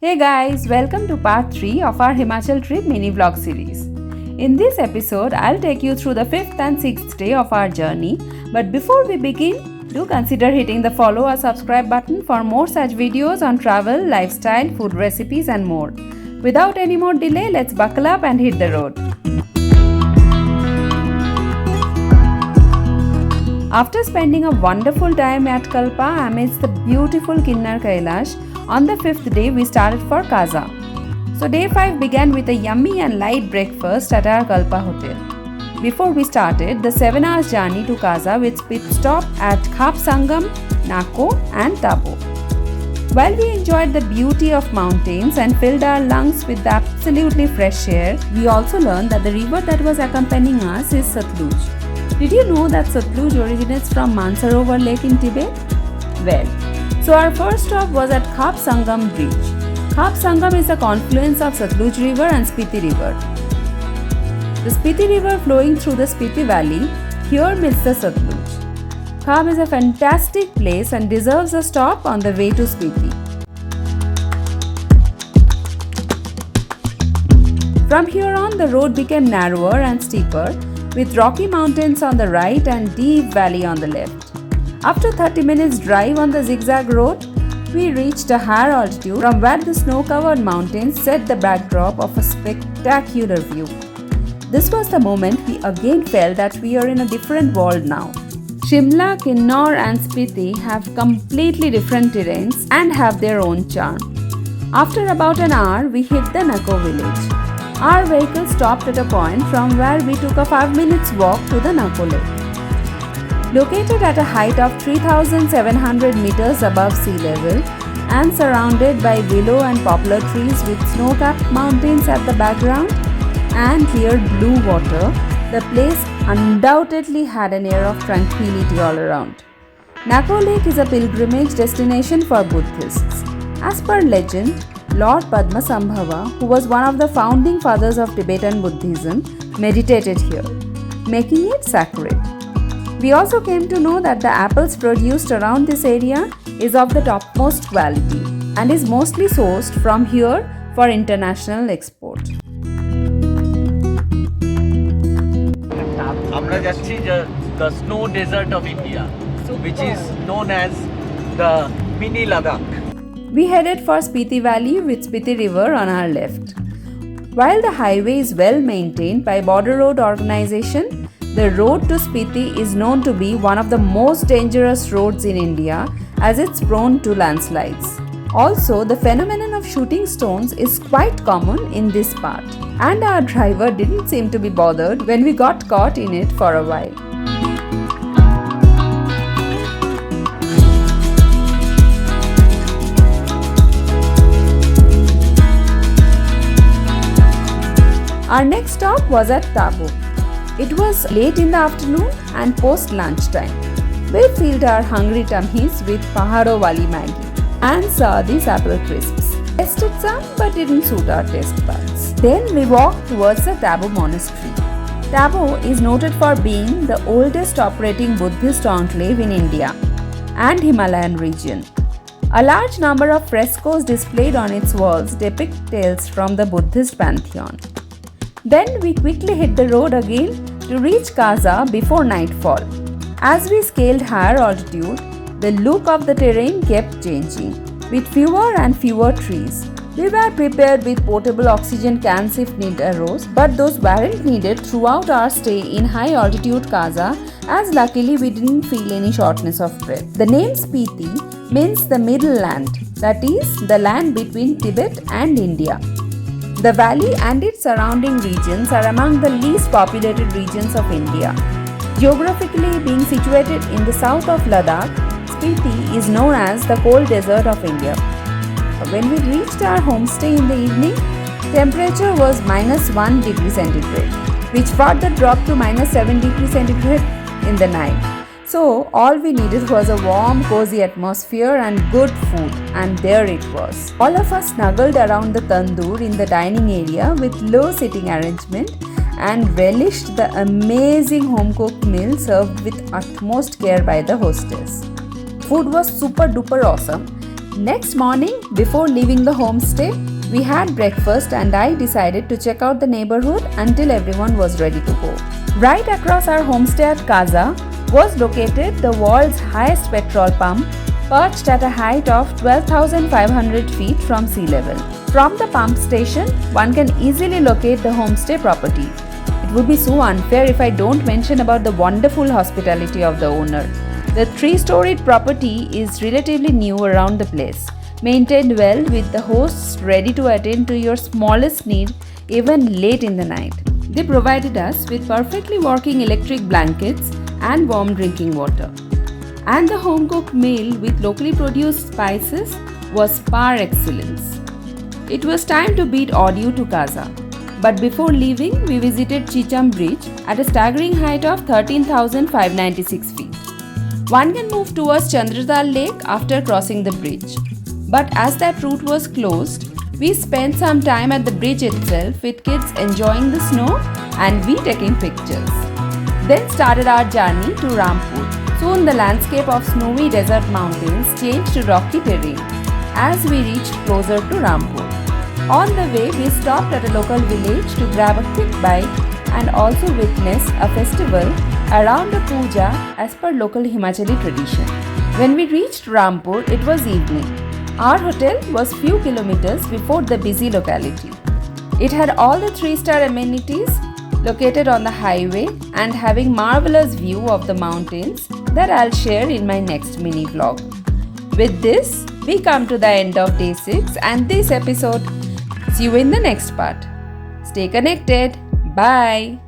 Hey guys, welcome to part 3 of our Himachal trip mini vlog series. In this episode, I'll take you through the 5th and 6th day of our journey. But before we begin, do consider hitting the follow or subscribe button for more such videos on travel, lifestyle, food recipes and more. Without any more delay, let's buckle up and hit the road. After spending a wonderful time at Kalpa amidst the beautiful Kinnaur Kailash, on the 5th day we started for Kaza. So day 5 began with a yummy and light breakfast at our Kalpa hotel. Before we started the 7 hours journey to Kaza with pit stop at Khabsangam Nako and Tabo. While we enjoyed the beauty of mountains and filled our lungs with the absolutely fresh air, we also learned that the river that was accompanying us is Satluj. Did you know that Satluj originates from Mansarovar Lake in Tibet? Well, so our first stop was at Khabsangam Bridge. Khabsangam is a confluence of Satluj River and Spiti River. The Spiti River flowing through the Spiti Valley here meets the Satluj. Khab is a fantastic place and deserves a stop on the way to Spiti. From here on, the road became narrower and steeper, with rocky mountains on the right and deep valley on the left. After 30 minutes drive on the zigzag road, we reached a higher altitude from where the snow-covered mountains set the backdrop of a spectacular view. This was the moment we again felt that we are in a different world now. Shimla, Kinnaur and Spiti have completely different terrains and have their own charm. After about an hour, we hit the Nako village. Our vehicle stopped at a point from where we took a 5 minutes walk to the Nako lake. Located at a height of 3,700 meters above sea level and surrounded by willow and poplar trees with snow-capped mountains at the background and clear blue water, the place undoubtedly had an air of tranquility all around. Nako Lake is a pilgrimage destination for Buddhists. As per legend, Lord Padmasambhava, who was one of the founding fathers of Tibetan Buddhism, meditated here, making it sacred. We also came to know that the apples produced around this area is of the topmost quality and is mostly sourced from here for international export. আমরা যাচ্ছি the snow desert of India, which is known as the Mini Ladakh. We headed for Spiti Valley with Spiti River on our left. While the highway is well maintained by Border Road Organization, the road to Spiti is known to be one of the most dangerous roads in India as it's prone to landslides. Also, the phenomenon of shooting stones is quite common in this part, and our driver didn't seem to be bothered when we got caught in it for a while. Our next stop was at Tabo. It was late in the afternoon and post lunchtime. We filled our hungry tummies with Pahado Wali Maggi and saw these apple crisps. Tasted some but didn't suit our taste buds. Then we walked towards the Tabo monastery. Tabo is noted for being the oldest operating Buddhist enclave in India and Himalayan region. A large number of frescoes displayed on its walls depict tales from the Buddhist pantheon. Then we quickly hit the road again to reach Kaza before nightfall. As we scaled higher altitude, the look of the terrain kept changing, with fewer and fewer trees. We were prepared with portable oxygen cans if need arose, but those weren't needed throughout our stay in high altitude Kaza, as luckily we didn't feel any shortness of breath. The name Spiti means the middle land, that is, the land between Tibet and India. The valley and its surrounding regions are among the least populated regions of India. Geographically being situated in the south of Ladakh, Spiti is known as the cold desert of India. When we reached our homestay in the evening, temperature was -1 degree centigrade, which further dropped to -7 degree centigrade in the night. So all we needed was a warm, cozy atmosphere and good food, and there it was. All of us snuggled around the tandoor in the dining area with low sitting arrangement and relished the amazing home-cooked meal served with utmost care by the hostess. Food was super duper awesome, Next morning, before leaving the homestay, we had breakfast and I decided to check out the neighborhood until everyone was ready to go. Right across our homestay at Kaza was located the world's highest petrol pump, perched at a height of 12,500 feet from sea level. From the pump station, one can easily locate the homestay property. It would be so unfair if I don't mention about the wonderful hospitality of the owner. The 3-storied property is relatively new around the place, maintained well with the hosts ready to attend to your smallest need even late in the night. They provided us with perfectly working electric blankets and warm drinking water. And the home-cooked meal with locally produced spices was par excellence. It was time to beat Audio to Kaza. But before leaving, we visited Chicham Bridge at a staggering height of 13,596 feet. One can move towards Chandrataal lake after crossing the bridge. But as that route was closed, we spent some time at the bridge itself with kids enjoying the snow and we taking pictures. Then started our journey to Rampur. Soon the landscape of snowy desert mountains changed to rocky terrain as we reached closer to Rampur. On the way, we stopped at a local village to grab a quick bite and also witness a festival around a puja as per local Himachali tradition. When we reached Rampur, it was evening. Our hotel was few kilometers before the busy locality. It had all the 3-star amenities located on the highway and having marvelous view of the mountains that I'll share in my next mini vlog. With this, we come to the end of day 6 and this episode. See you in the next part. Stay connected. Bye.